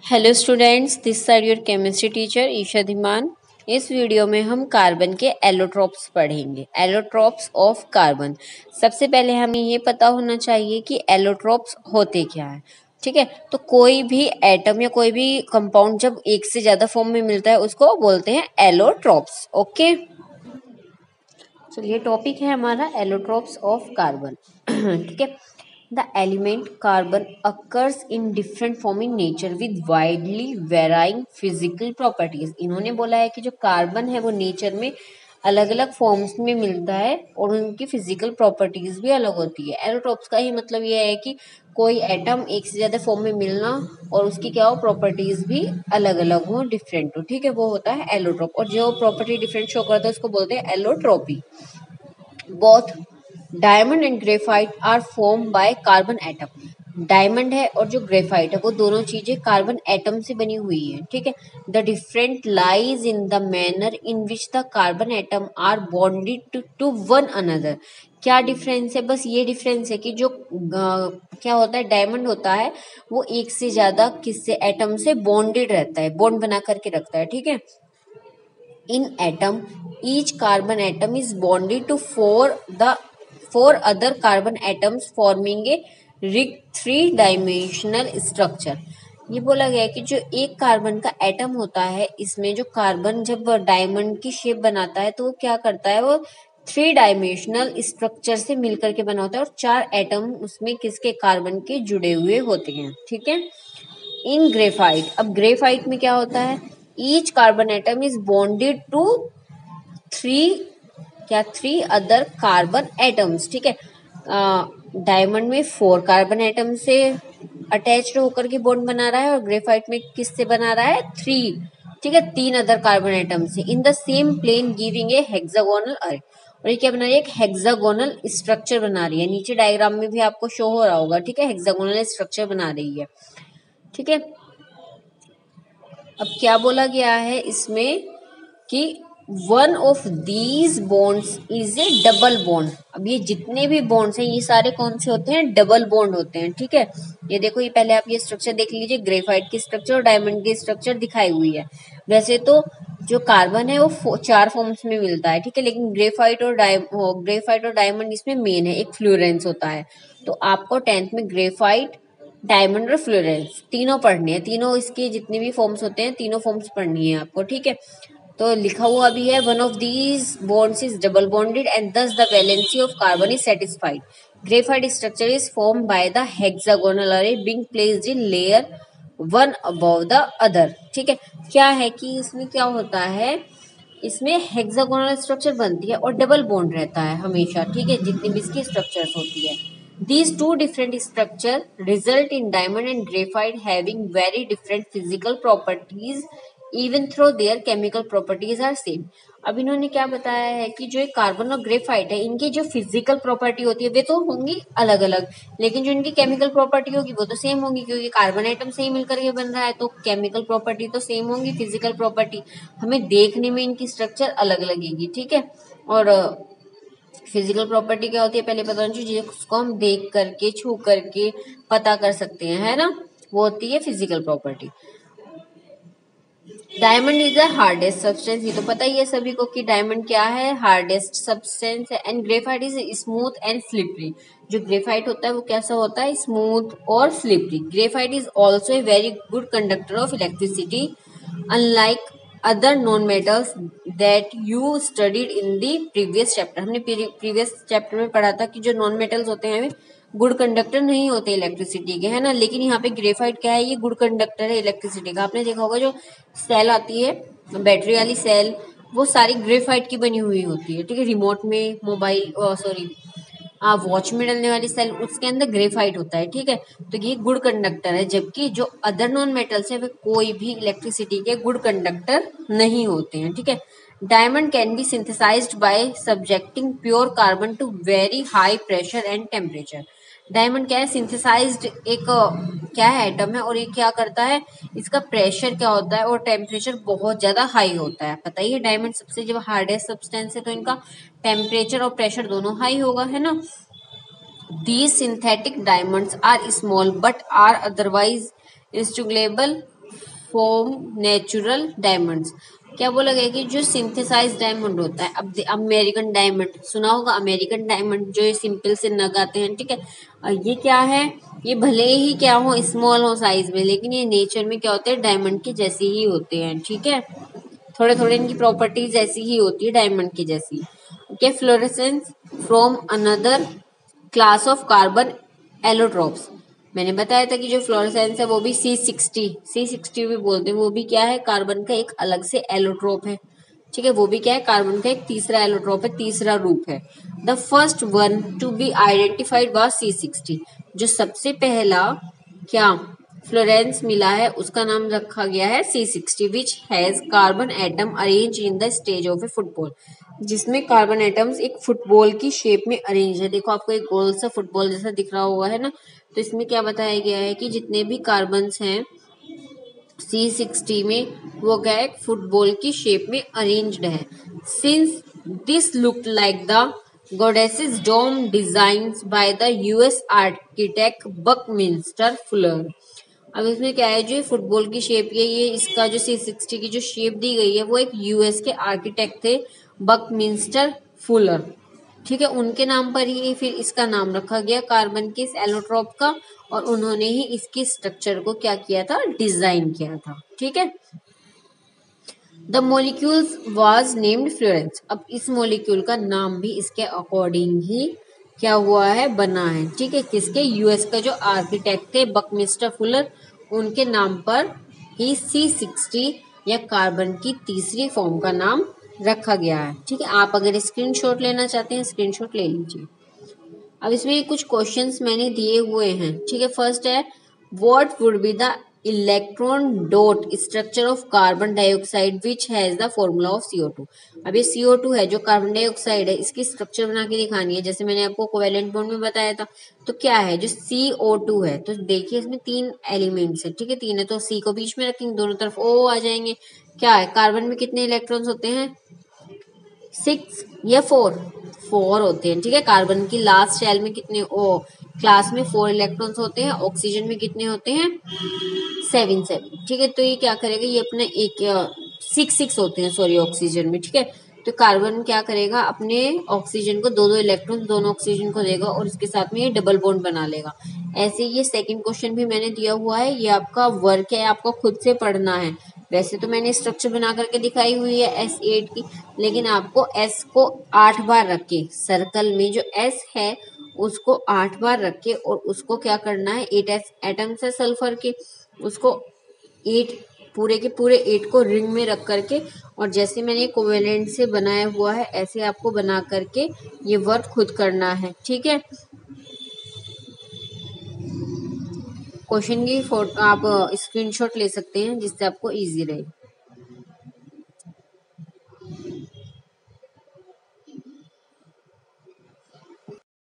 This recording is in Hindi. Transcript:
Hello students, this side your chemistry teacher Isha Dhiman. इस वीडियो में हम कार्बन के एलोट्रोप्स पढ़ेंगे। Allotropes of carbon. सबसे पहले हमें ये पता होना चाहिए कि एलोट्रोप्स होते क्या है। ठीक है, तो कोई भी एटम या कोई भी कंपाउंड जब एक से ज्यादा फॉर्म में मिलता है उसको बोलते हैं एलोट्रोप्स। ओके, चलिए टॉपिक है हमारा एलोट्रोप्स ऑफ कार्बन। ठीक है, the element carbon occurs in different form in nature with widely varying physical properties। इन्होंने बोला है कि जो कार्बन है वो नेचर में अलग अलग फॉर्म्स में मिलता है और उनकी फिजिकल प्रॉपर्टीज भी अलग होती है। एलोट्रोप्स का ही मतलब ये है कि कोई एटम एक से ज्यादा फॉर्म में मिलना और उसकी क्या हो प्रॉपर्टीज भी अलग अलग हो, डिफरेंट हो। ठीक है, वो होता है एलोट्रोप। और जो प्रॉपर्टी डिफरेंट शो करता है उसको बोलते हैं allotropy. Both diamond and graphite are form by carbon atom. Diamond है और जो ग्रेफाइट है वो दोनों चीजें कार्बन एटम से बनी हुई है। ठीक है, the different lies in the manner in which the carbon atom are bonded to one another. क्या डिफरेंस है? बस ये डिफरेंस है कि जो क्या होता है, डायमंड होता है वो एक से ज्यादा किससे एटम से बॉन्डेड रहता है, बॉन्ड बना करके रखता है। ठीक है, in atom each carbon atom is bonded to four other carbon atoms forming a rigged three dimensional structure। ये बोला गया है कि जो एक कार्बन का एटम होता है इसमें जो कार्बन जब डायमंड की शेप बनाता है तो वो क्या करता है, वो थ्री डायमेंशनल स्ट्रक्चर से मिलकर के बना होता है और चार एटम उसमें किसके कार्बन के जुड़े हुए होते हैं। ठीक है, इन ग्रेफाइट, अब ग्रेफाइट में क्या होता है, each carbon atom is bonded to three other carbon atoms. ठीक है, डायमंड में फोर कार्बन एटम से अटैच्ड होकर के बॉन्ड बना रहा है और ग्रेफाइट में किससे बना रहा है, थ्री। ठीक है, तीन अदर कार्बन एटम से in the same plane giving a hexagonal array. और ये क्या बना रही है, एक हेक्सागोनल स्ट्रक्चर बना रही है। नीचे डायग्राम में भी आपको शो हो रहा होगा। ठीक है, हेक्सागोनल स्ट्रक्चर बना रही है। ठीक है, अब क्या बोला गया है इसमें कि one of these bonds is A double bond. अब ये जितने भी बॉन्ड्स हैं ये सारे कौन से होते हैं, डबल बॉन्ड होते हैं। ठीक है, ये देखो, ये पहले आप ये स्ट्रक्चर देख लीजिए, ग्रेफाइट की स्ट्रक्चर और डायमंड की स्ट्रक्चर दिखाई हुई है। वैसे तो जो कार्बन है वो चार फॉर्म्स में मिलता है। ठीक है, लेकिन ग्रेफाइट और डायमंड इसमें मेन है, एक फ्लोरेंस होता है। तो आपको 10th में ग्रेफाइट, डायमंड और फ्लोरेंस तीनों पढ़ने हैं। तीनों इसके जितने भी फॉर्म्स होते हैं तीनों फॉर्म्स पढ़नी है आपको। ठीक है, तो लिखा हुआ भी है one of these bonds is double bonded and thus the valency of carbon is satisfied. Graphite structure is form by the hexagonal array being placed in layer one above the other. ठीक है, क्या है कि इसमें क्या होता है, इसमें हेक्सागोनल स्ट्रक्चर बनती है और डबल बॉन्ड रहता है हमेशा। ठीक है, जितनी भी इसकी स्ट्रक्चर्स होती है। These two different structure result in diamond and graphite having very different physical properties even though their chemical properties are same। अब इन्होंने क्या बताया है कि जो एक कार्बन और ग्रेफाइट है इनकी जो फिजिकल प्रॉपर्टी होती है वे तो होंगी अलग अलग, लेकिन जो इनकी केमिकल प्रॉपर्टी होगी वो तो सेम होगी, क्योंकि कार्बन आइटम से ही मिलकर के बन रहा है तो केमिकल प्रॉपर्टी तो सेम होंगी। फिजिकल प्रॉपर्टी हमें देखने में इनकी स्ट्रक्चर अलग लगेगी। ठीक है, और फिजिकल प्रॉपर्टी क्या होती है पहले पता होना चाहिए, जिसको हम देख करके छू करके पता कर सकते हैं, है ना, वो होती है physical property. Diamond is the hardest substance, ये तो पता ही है सभी को कि डायमंड क्या है, हार्डेस्ट सब्सटेंस है। And graphite is smooth and slippery. जो ग्रेफाइट होता है वो कैसा होता है, स्मूथ और slippery. Graphite is also a very good conductor of electricity unlike other non metals that you studied in the previous chapter. हमने प्रीवियस चैप्टर में पढ़ा था कि जो नॉन मेटल्स होते हैं गुड कंडक्टर नहीं होते इलेक्ट्रिसिटी के, है ना, लेकिन यहाँ पे ग्रेफाइट क्या है, ये गुड कंडक्टर है इलेक्ट्रिसिटी का। आपने देखा होगा जो सेल आती है बैटरी वाली सेल, वो सारी ग्रेफाइट की बनी हुई होती है। ठीक है, रिमोट में मोबाइल वॉच में डलने वाली सेल उसके अंदर ग्रेफाइट होता है। ठीक है, तो ये गुड कंडक्टर है, जबकि जो अदर नॉन मेटल्स है वे कोई भी इलेक्ट्रिसिटी के गुड कंडक्टर नहीं होते हैं। ठीक है, diamond can be synthesised by subjecting pure carbon to very high pressure and temperature. Diamond क्या है, सिंथेसाइज्ड एक क्या है एटम है, और ये क्या करता है, इसका प्रेशर क्या होता है और टेम्परेचर बहुत ज्यादा हाई होता है। पता ही है डायमंड सबसे जब हार्डेस्ट सब्सटेंस है तो इनका टेम्परेचर और प्रेशर दोनों हाई होगा, है ना। These synthetic diamonds are small but are otherwise insoluble form natural diamonds. क्या बोला गया कि जो सिंथेसाइज डायमंड होता है, अब अमेरिकन डायमंड सुना होगा, अमेरिकन डायमंड जो ये सिंपल से नग आते हैं, ठीक है। ये क्या है, ये भले ही क्या हो स्मॉल हो साइज में, लेकिन ये नेचर में क्या होते हैं डायमंड के जैसे ही होते हैं, ठीक है। थोड़े थोड़े इनकी प्रॉपर्टीज ऐसी ही होती है डायमंड की जैसी। Okay, fluorescence from another class of carbon allotropes. मैंने बताया था कि जो फ्लोरेसेंस है वो भी C60 भी बोलते हैं, वो भी क्या है कार्बन का एक अलग से एलोट्रोप है, ठीक है। वो भी क्या है कार्बन का एक तीसरा एलोट्रोप है, तीसरा रूप है। The first one to be identified was C60। जो सबसे पहला क्या फ्लोरेंस मिला है उसका नाम रखा गया है C60, which has carbon atom arrange in the stage of A football. जिसमें कार्बन एटम्स एक फुटबॉल की शेप में अरेंज है। देखो आपको एक गोल सा फुटबॉल जैसा दिख रहा हुआ है ना, तो इसमें क्या बताया गया है कि जितने भी कार्बन्स हैं C60 में वो क्या है फुटबॉल की शेप में अरेंज्ड है। Since this looked like the geodesic domes designs by the US architect Buckminster Fuller. अब इसमें क्या है जो फुटबॉल की शेप है, ये इसका जो C60 की जो शेप दी गई है वो एक US के आर्किटेक्ट थे बकमिंस्टर फुलर, ठीक है। उनके नाम पर ही फिर इसका नाम रखा गया कार्बन के इस एलोट्रोप का, और उन्होंने ही इसकी स्ट्रक्चर को क्या किया था डिजाइन किया था, ठीक है। The molecules was named Florence. अब इस मोलिक्यूल का नाम भी इसके अकॉर्डिंग ही क्या हुआ है बना है, ठीक है। किसके US का जो आर्किटेक्ट थे बकमिस्टर फुलर, उनके नाम पर ही C60 या कार्बन की तीसरी फॉर्म का नाम रखा गया है, ठीक है। आप अगर स्क्रीनशॉट लेना चाहते हैं स्क्रीनशॉट ले लीजिए। अब इसमें कुछ क्वेश्चंस मैंने दिए हुए हैं, ठीक है। फर्स्ट है what would be the electron dot structure of carbon dioxide which has the formula of CO2। अब ये CO2 है जो कार्बन डाइऑक्साइड है, इसकी स्ट्रक्चर बना के दिखानी है। जैसे मैंने आपको कोवेलेंट बॉन्ड में बताया था, तो क्या है जो CO2 है, तो देखिए इसमें 3 एलिमेंट्स है, ठीक है। 3 है तो C को बीच में रखेंगे, दोनों तरफ O आ जाएंगे। क्या है कार्बन में कितने इलेक्ट्रॉन्स होते हैं 6 या 4 होते हैं, ठीक है। कार्बन की लास्ट शेल में कितने क्लास में 4 इलेक्ट्रॉन्स होते हैं, ऑक्सीजन में कितने होते हैं 7, ठीक है। तो ये क्या करेगा ये अपने एक 6 होते हैं सॉरी ऑक्सीजन में, ठीक है। तो कार्बन क्या करेगा अपने ऑक्सीजन को 2 इलेक्ट्रॉन दोनों ऑक्सीजन को देगा और इसके साथ में ये डबल बॉन्ड बना लेगा। ऐसे ये सेकंड क्वेश्चन भी मैंने दिया हुआ है, ये आपका वर्क है, आपको खुद से पढ़ना है। वैसे तो मैंने स्ट्रक्चर बना करके दिखाई हुई है S8 की, लेकिन आपको S को 8 बार रख के सर्कल में जो S है उसको 8 बार रख के और उसको क्या करना है 8 एटम्स है सल्फर के, उसको 8 पूरे के पूरे 8 को रिंग में रख करके, और जैसे मैंने कोवेलेंट से बनाया हुआ है ऐसे आपको बना करके ये वर्क खुद करना है, ठीक है। क्वेश्चन की फोटो आप स्क्रीनशॉट ले सकते हैं जिससे आपको इजी रहे।